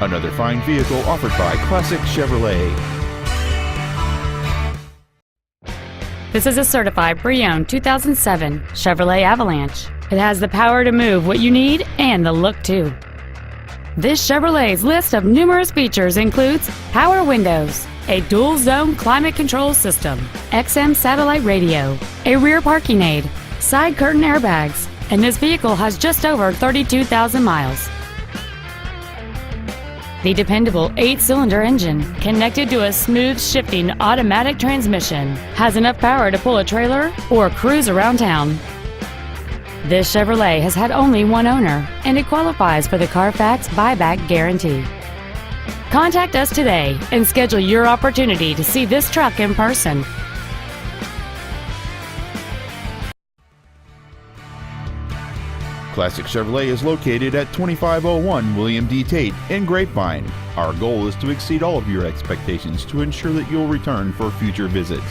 Another fine vehicle offered by Classic Chevrolet. This is a certified pre-owned 2007 Chevrolet Avalanche. It has the power to move what you need and the look too. This Chevrolet's list of numerous features includes power windows, a dual zone climate control system, XM satellite radio, a rear parking aid, side curtain airbags, and this vehicle has just over 32,000 miles. The dependable 8-cylinder engine, connected to a smooth shifting automatic transmission, has enough power to pull a trailer or cruise around town. This Chevrolet has had only one owner, and it qualifies for the Carfax buyback guarantee. Contact us today and schedule your opportunity to see this truck in person. Classic Chevrolet is located at 2501 William D Tate in Grapevine. Our goal is to exceed all of your expectations to ensure that you'll return for future visits.